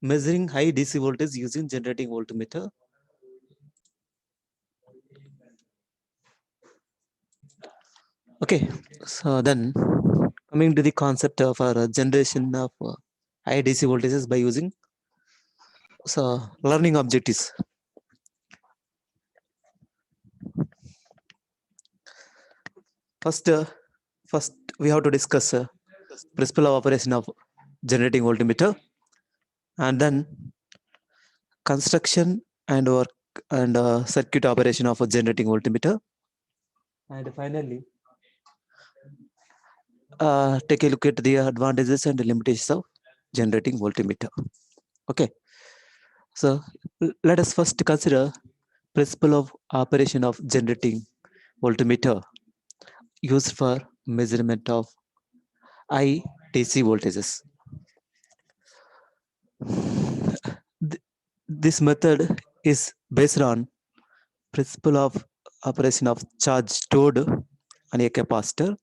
Measuring high DC voltage using generating voltmeter. Okay, so then coming to the concept of our generation of high DC voltages by using learning objectives. First, first we have to discuss principle of operation of generating voltmeter, and then construction and work and circuit operation of a generating voltmeter, and finally take a look at the advantages and limitations of generating voltmeter. Okay, so let us first consider principle of operation of generating voltmeter used for measurement of high DC voltages. This method is based on principle of operation of charge stored on a capacitor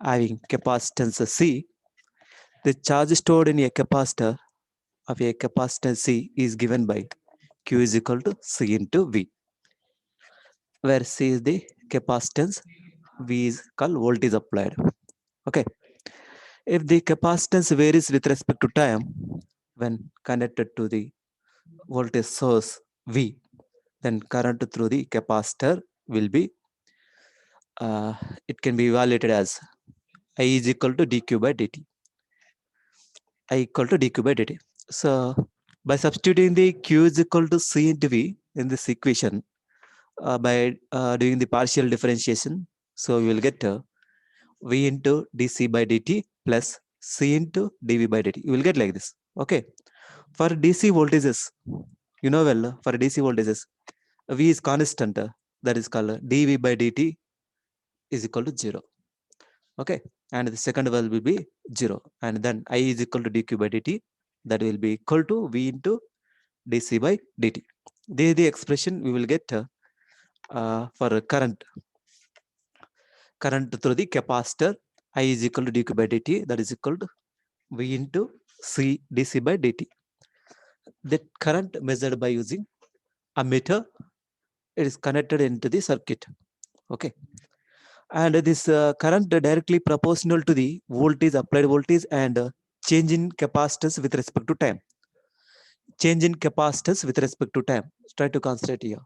having capacitance C. The charge stored in a capacitor of a capacitance C is given by Q is equal to C into V, where C is the capacitance, V is called voltage applied. Okay. If the capacitance varies with respect to time when connected to the voltage source V, then current through the capacitor will be, it can be evaluated as I is equal to dq by dt. I equal to dq by dt. So by substituting the q is equal to c into v in this equation, by doing the partial differentiation, so we will get v into dc by dt plus c into dv by dt. You will get like this. Okay. For DC voltages, you know well, for DC voltages, v is constant, that is called dv by dt is equal to 0. Okay, and the second value will be 0, and then I is equal to dq by dt, that will be equal to v into dc by dt. This is the expression we will get for current through the capacitor. I is equal to dq by dt, that is equal to v into c dc by dt. The current measured by using a meter, it is connected into the circuit. Okay, and this current directly proportional to the voltage, applied voltage, and change in capacitance with respect to time. Change in capacitance with respect to time. Try to concentrate here.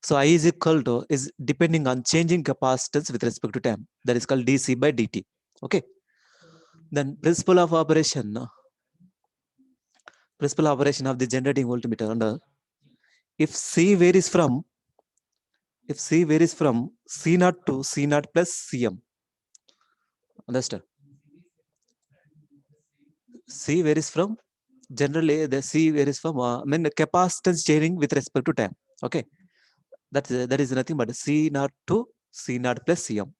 So I is equal to is depending on changing capacitance with respect to time. That is called dc by dt. Okay. Then principle of operation of the generating voltmeter under, if C varies from C0 to C0 plus Cm. Understand? C varies from, generally the C varies from the capacitance changing with respect to time. Okay, that is nothing but C0 to C0 plus Cm.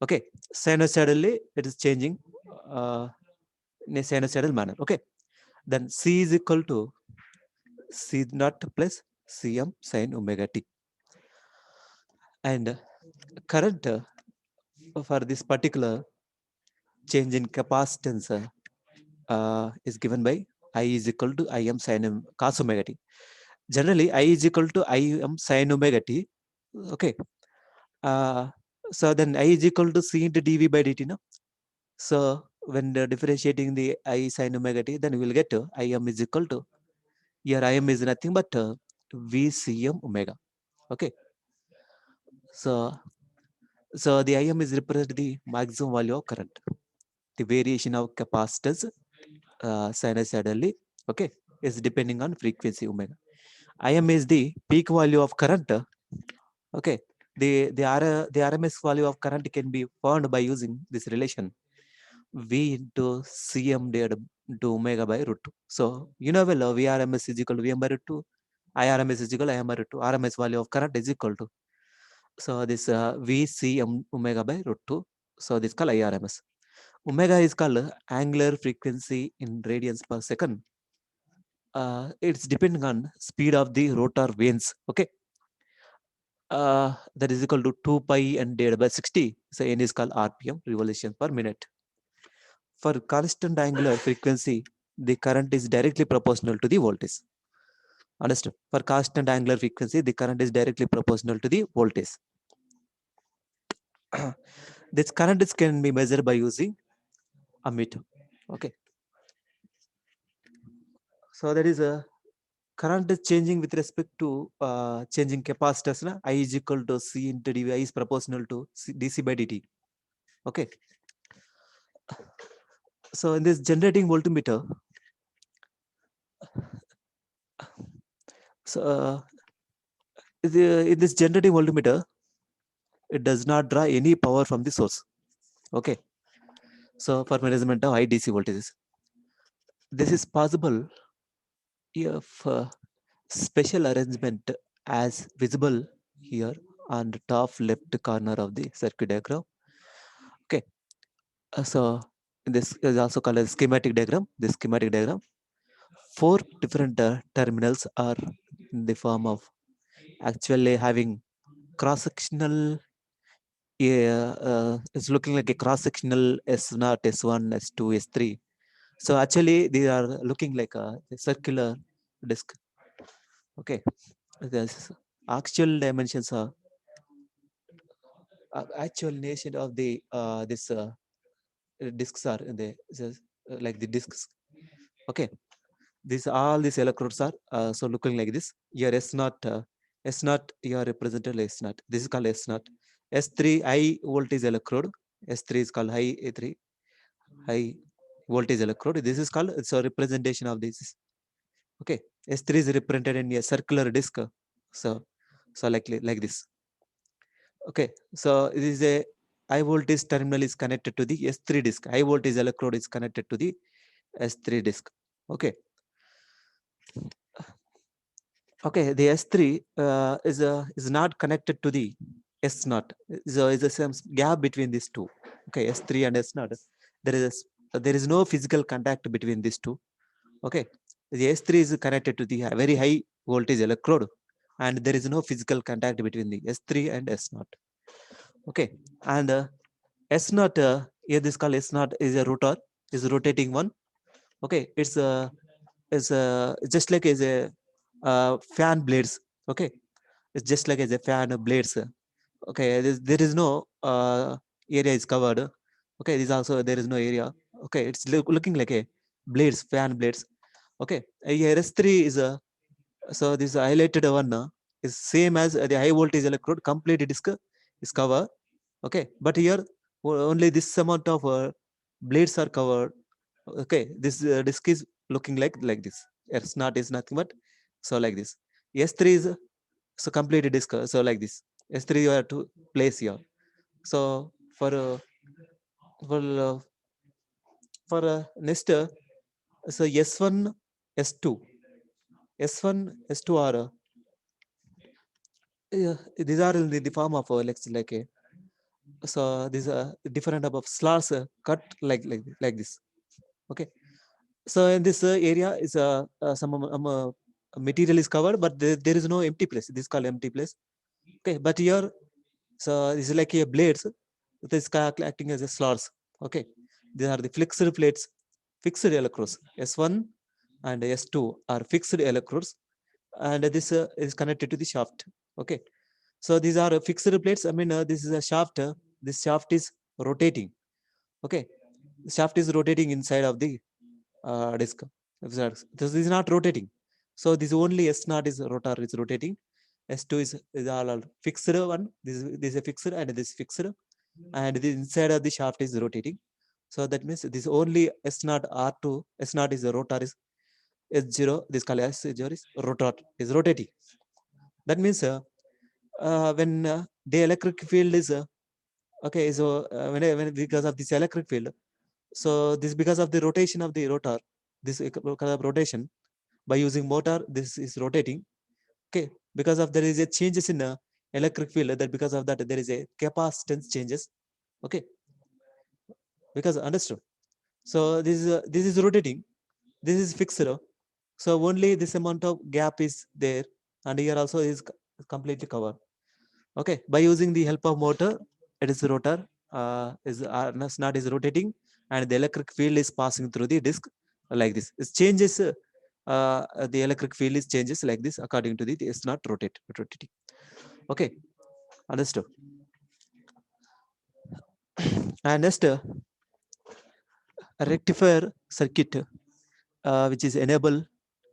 Okay, sinusoidally it is changing in a sinusoidal manner. Okay, then C is equal to C0 plus Cm sin omega t, and current for this particular change in capacitance is given by I is equal to Im sin cos omega t. Generally, I is equal to Im sin omega t. Okay. So then I is equal to C into dV by dt. No? So when differentiating the I sin omega t, then we will get Im is equal to, here Im is nothing but Vcm omega. Okay. So the Im is represent the maximum value of current, the variation of capacitance sinusoidally, okay, is depending on frequency omega. Im is the peak value of current. Okay, the RMS value of current can be found by using this relation V into Cm divided to omega by root 2. So you know well, Vrms is equal to Vm by root 2, Irms is equal to Im by root 2. RMS value of current is equal to, so this Vcm omega by root 2. So this is called Irms. Omega is called angular frequency in radians per second. It's depending on speed of the rotor vanes. Okay, that is equal to 2 pi n divided by 60. So n is called rpm, revolution per minute. For constant angular frequency, the current is directly proportional to the voltage. Understood? For constant angular frequency, the current is directly proportional to the voltage. This current can be measured by using a meter. Okay. So that is a current is changing with respect to changing capacitors. Na? I is equal to C into dV. I is proportional to dC by dt. Okay. So in this generating voltmeter, so in this generating voltmeter, it does not draw any power from the source. Okay. So for measurement of high DC voltages, this is possible if special arrangement as visible here on the top left corner of the circuit diagram. Okay. So this is also called as schematic diagram. This schematic diagram, 4 different terminals are in the form of actually having cross-sectional. Yeah, it's looking like a cross-sectional S0, S1, S2, S3. So actually, they are looking like a circular disk. Okay, the actual dimensions are actual nation of the this disks are in the like the disks. Okay, these all these electrodes are so looking like this. Here S not here represented S not. This is called S not. S3 high voltage electrode. S3 is called high A3 high voltage electrode. This is called it's a representation of this. Okay, S3 is represented in a circular disc. So like this. Okay, so this is a high voltage terminal is connected to the S3 disk. High voltage electrode is connected to the S3 disk. Okay. Okay, the S3 is not connected to the S0. So is a some gap between these two. Okay, S3 and S0. There is no physical contact between these two. Okay, the S3 is connected to the very high voltage electrode, and there is no physical contact between the S3 and S0. Okay, and S0 here this called S0 is a rotor, is rotating one. Okay, it's just like as a fan blades. Okay, it's just like as a fan blades. Okay, there is no area is covered. Okay, this also there is no area. Okay, it's looking like a blades, fan blades. Okay, here S3 is a so this highlighted one is same as the high voltage electrode. Complete disc is covered. Okay, but here only this amount of blades are covered. Okay, this disc is looking like this. S0 is nothing but so like this. S3 is so complete disc. So like this. S3 you have to place here. So for uh, next so S1, S2, S1, S2 are yeah, these are in the form of like a so these are different type of slurs cut like this. Okay, so in this area is some material is covered, but there is no empty place. This is called empty place. Okay, but here so this is like a blades. This acting as a slurs. Okay, these are the fixed plates, fixed electrodes. S1 and S2 are fixed electrodes, and this is connected to the shaft. Okay, so these are fixed plates. I mean, this is a shaft. This shaft is rotating. Okay, the shaft is rotating inside of the disk. This is not rotating. So this only S0 is rotor is rotating. S2 is all fixed one. This is a fixed and this fixed, and the inside of the shaft is rotating. So that means this only S0 R2 S0 is the rotor is S0. This called S0 is rotor is rotating. That means when the electric field is okay, so when because of this electric field, so this because of the rotation of the rotor, this because of rotation by using motor, this is rotating. Okay, because of there is a changes in electric field, that because of that there is a capacitance changes. Okay, because understood. So this is rotating, this is fixed. So only this amount of gap is there, and here also is completely covered. Okay, by using the help of motor, it is rotor is not is rotating, and the electric field is passing through the disk like this. It changes, the electric field is changes like this according to the it's not rotating. Okay, understood. And next, a rectifier circuit, which is enable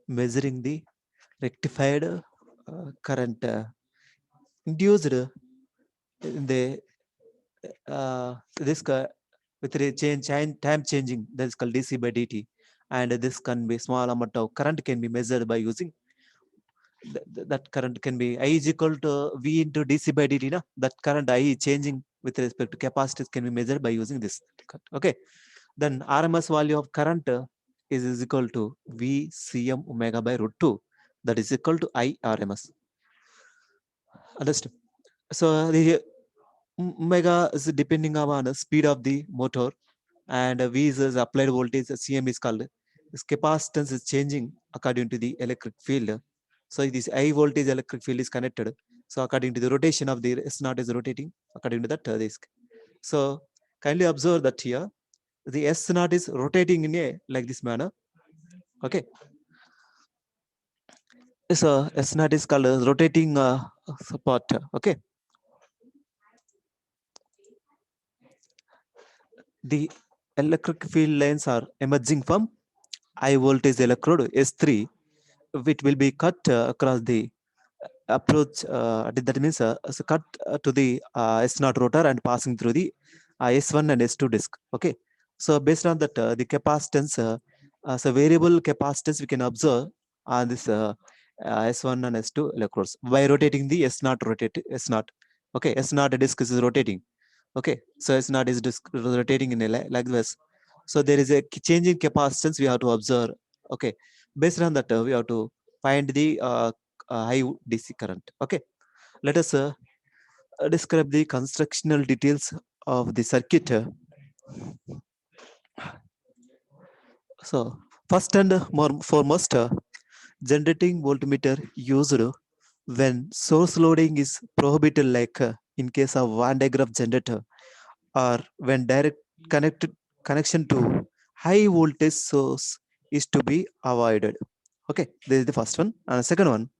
measuring the rectified current induced in the this with the time changing, that is called dc by dt, and this can be small amount of current can be measured by using that current can be I is equal to v into dc by dt. Na? That current I changing with respect to capacitance can be measured by using this. Okay, then rms value of current is equal to v cm omega by root 2, that is equal to I rms. Understood? So the omega is depending on the speed of the motor, and V is applied voltage, Cm is called. This capacitance is changing according to the electric field. So this high voltage electric field is connected. So according to the rotation of the S naught is rotating according to that this. So kindly observe that here the S naught is rotating in a like this manner. Okay. So S naught is called rotating support. Okay. The electric field lines are emerging from high voltage electrode S3, which will be cut across the approach. That means cut to the S0 rotor and passing through the S1 and S2 disc. Okay. So based on that, the capacitance, so variable capacitance we can observe on this S1 and S2 electrodes by rotating the S0 S0. Okay, S0 disc is rotating. Okay, so S0 is disc rotating in a like this. So there is a change in capacitance we have to observe. Okay, based on that, we have to find the high DC current. Okay, let us describe the constructional details of the circuit. So first and more foremost, generating voltmeter used when source loading is prohibited, like in case of Van de Graaff generator, or when direct connected connection to high voltage source is to be avoided. Okay, this is the first one. And the second one,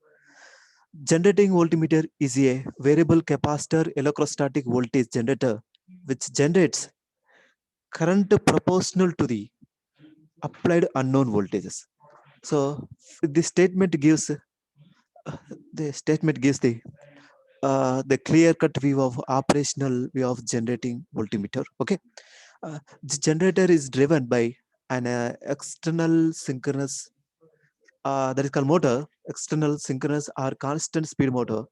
generating voltmeter is a variable capacitor electrostatic voltage generator which generates current proportional to the applied unknown voltages. So the statement gives the clear cut view of operational view of generating voltmeter. Okay, the generator is driven by an external synchronous, that is called motor, external synchronous or constant speed motor.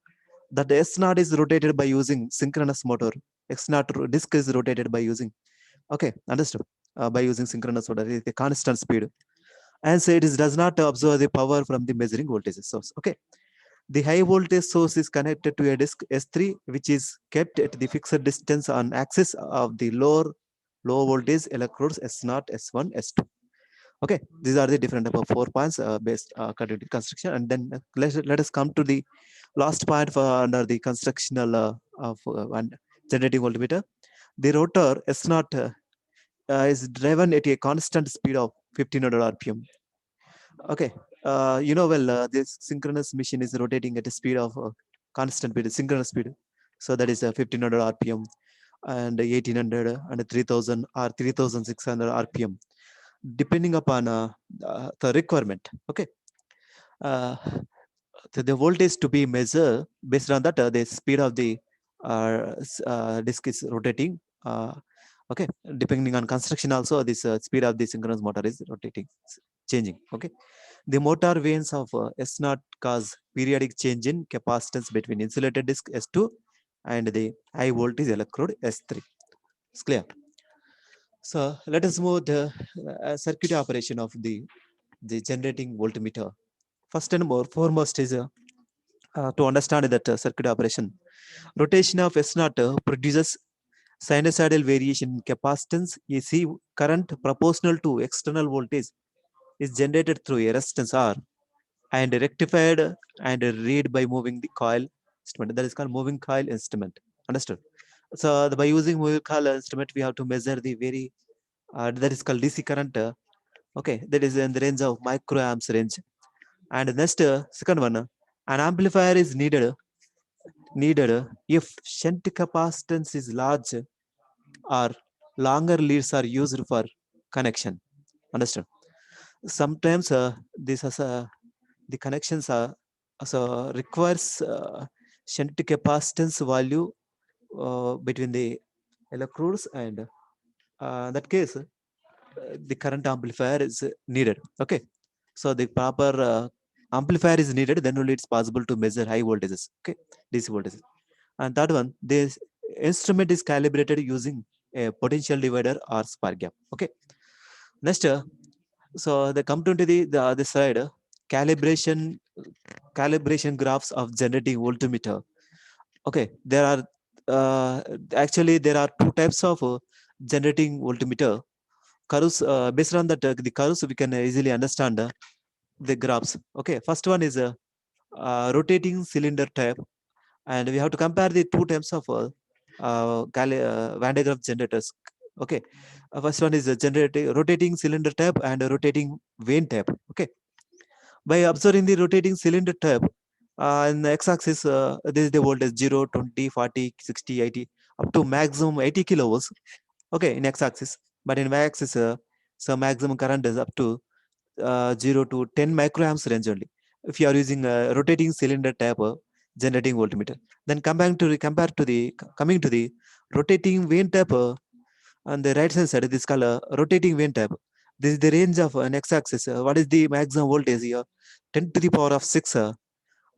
That the S naught is rotated by using synchronous motor. X naught disk is rotated by using, okay, understood, by using synchronous motor, is the constant speed. And so it is, does not absorb the power from the measuring voltage source. Okay, the high voltage source is connected to a disk S3, which is kept at the fixed distance on axis of the low voltage electrodes S0, S1, S2. Okay, these are the different type of 4 points based according to construction. And then let us come to the last point for under the constructional of generating voltmeter. The rotor S0 is driven at a constant speed of 1500 RPM. Okay, well, this synchronous machine is rotating at a speed of constant speed, synchronous speed. So that is 1500 RPM and 1800 and 3000 or 3600 RPM, depending upon the requirement. Okay, uh, the voltage to be measured based on that, the speed of the disk is rotating. Okay, depending on construction also, this speed of the synchronous motor is rotating, changing. Okay, the motor vanes of S0 cause periodic change in capacitance between insulated disk S2 and the high voltage electrode S3. It's clear. So let us move the circuit operation of the generating voltmeter. First and more foremost is to understand that circuit operation. Rotation of S0 produces sinusoidal variation in capacitance. AC current proportional to external voltage is generated through a resistance R and rectified and read by moving the coil instrument. That is called moving coil instrument. Understood? So by using moving coil instrument, we have to measure the very that is called DC current. Okay, that is in the range of microamps range. And next, second one, an amplifier is needed if shunt capacitance is large or longer leads are used for connection. Understand? Sometimes this has the connections are so requires shunt capacitance value between the electrodes, and that case the current amplifier is needed. Okay, so the proper amplifier is needed, then only it's possible to measure high voltages. Okay, DC voltages. And third one, this instrument is calibrated using a potential divider or spark gap. Okay, next, so they come to the other side, calibration graphs of generating voltmeter. Okay, there are uh, actually there are two types of generating voltmeter curves. Based on that, the curves we can easily understand the graphs. Okay, first one is a rotating cylinder type, and we have to compare the two types of Van de Graaff generators. Okay, first one is a rotating cylinder type and a rotating vane type. Okay, by observing the rotating cylinder type, in the x-axis, this is the voltage 0, 20, 40, 60, 80, up to maximum 80 kilovolts. Okay, in x-axis, but in y-axis, so maximum current is up to 0 to 10 microamps range only. If you are using a rotating cylinder type generating voltmeter, then coming to the rotating vane type, on the right hand side, this color rotating vane type. This is the range of an x-axis. What is the maximum voltage here? 10 to the power of 6.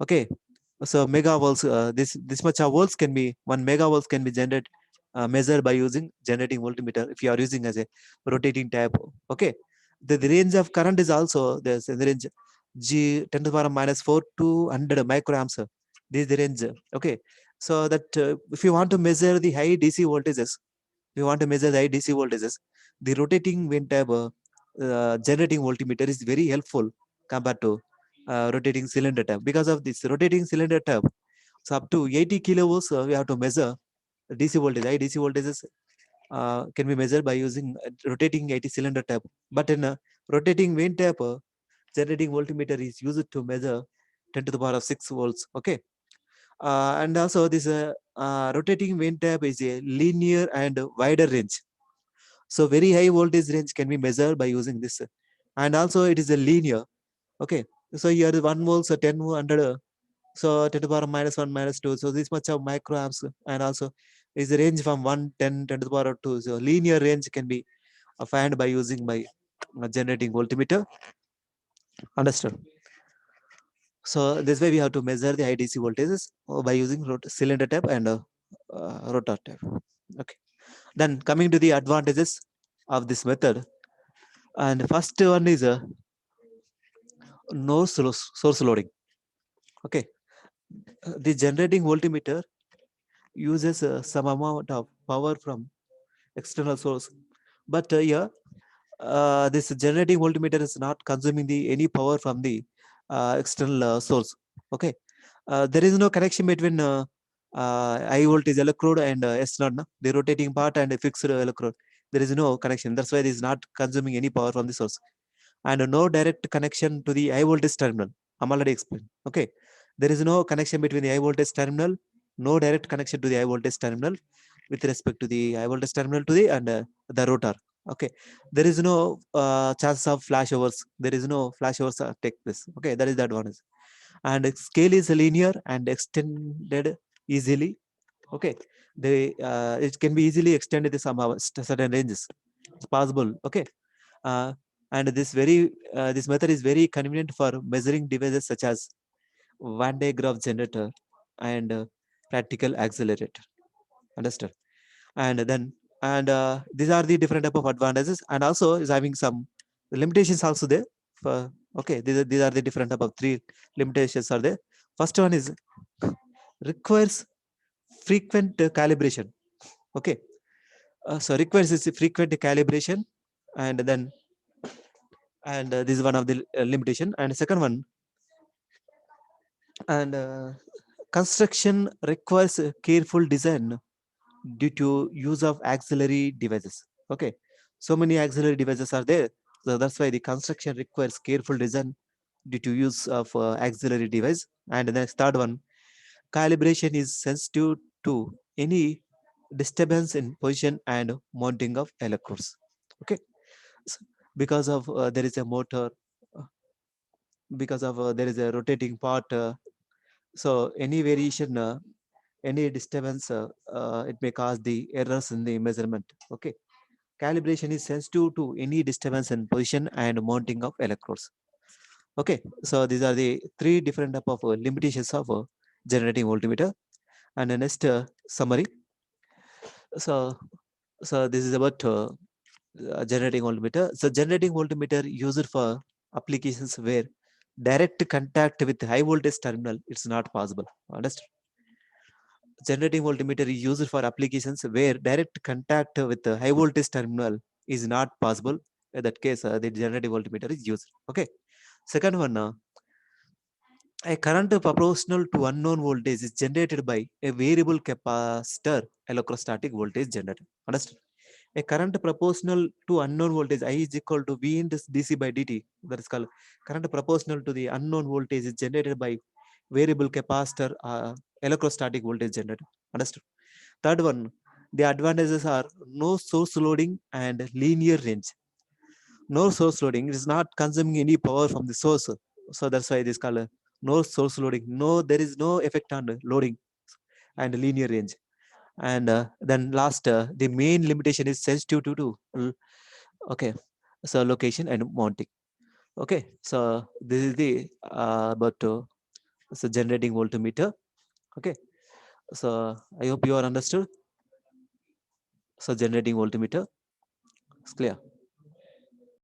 Okay, so megavolts. This much of volts can be 1 megavolts can be generated measured by using generating voltmeter if you are using as a rotating type. Okay, the range of current is also there's in the range G 10 to the power minus 4 to 100 microamps. This is the range. Okay, so that if you want to measure the high DC voltages, we want to measure the high DC voltages, the rotating vane tab generating voltmeter is very helpful compared to rotating cylinder tab. Because of this rotating cylinder tab, so up to 80 kilovolts, we have to measure DC voltage. High DC voltages can be measured by using rotating 80 cylinder tab. But in a rotating vane tab, generating voltmeter is used to measure 10 to the power of 6 volts. Okay, and also this rotating vane tab is a linear and wider range. So very high voltage range can be measured by using this. And also it is a linear. Okay. So here the 1 volts, 10, 100. So 10 to the power minus 1, minus 2. So this much of microamps. And also is the range from 1, 10, 10 to the power of 2. So linear range can be found by using my generating voltmeter. Understood. So this way we have to measure the high DC voltages by using cylinder type and rotor type. Okay. Then coming to the advantages of this method, and first one is no source loading. Okay, the generating voltmeter uses some amount of power from external source, but here this generating voltmeter is not consuming the any power from the external source. Okay, there is no connection between high voltage electrode and S0, no? The rotating part and a fixed electrode. There is no connection. That's why it is not consuming any power from the source, and no direct connection to the high voltage terminal. I'm already explained. Okay, there is no connection between the high voltage terminal, no direct connection to the high voltage terminal with respect to the high voltage terminal to the rotor. Okay, there is no chance of flashovers. There is no flashovers take place. Okay, that is the advantage. And scale is linear and extended easily. Okay, it can be easily extended to some certain ranges. It's possible. Okay, uh, and this method is very convenient for measuring devices such as Van de Graaff generator and practical accelerator. Understand? And then these are the different type of advantages, and also is having some limitations also there. For, okay, these are the different type of three limitations are there. First one is requires frequent calibration. Okay, so requires is frequent calibration, and then this is one of the limitation. And second one, and construction requires a careful design due to use of auxiliary devices. Okay, So many auxiliary devices are there. So that's why the construction requires careful design due to use of auxiliary device. And the next third one, calibration is sensitive to any disturbance in position and mounting of electrodes. Okay, S- because of there is a motor, uh, because of there is a rotating part. So any variation, any disturbance, it may cause the errors in the measurement. Okay, calibration is sensitive to any disturbance in position and mounting of electrodes. Okay, so these are the three different type of limitations of generating voltmeter. And the next summary. So, so this is about generating voltmeter. So generating voltmeter used for applications where direct contact with high voltage terminal it's not possible. Understand? Generating voltmeter is used for applications where direct contact with the high voltage terminal is not possible. In that case, the generating voltmeter is used. Okay. Second one, a current proportional to unknown voltage is generated by a variable capacitor electrostatic voltage generator. Understand? A current proportional to unknown voltage I is equal to V into dc by dt. That is called current proportional to the unknown voltage is generated by variable capacitor electrostatic voltage generator. Understood? Third one, the advantages are no source loading and linear range. No source loading, it is not consuming any power from the source. So that's why it is called no source loading. No, there is no effect on loading and linear range. And then last, the main limitation is sensitive okay, so location and mounting. Okay, so this is the about so generating voltmeter. Okay, so I hope you are understood. So generating voltmeter is clear.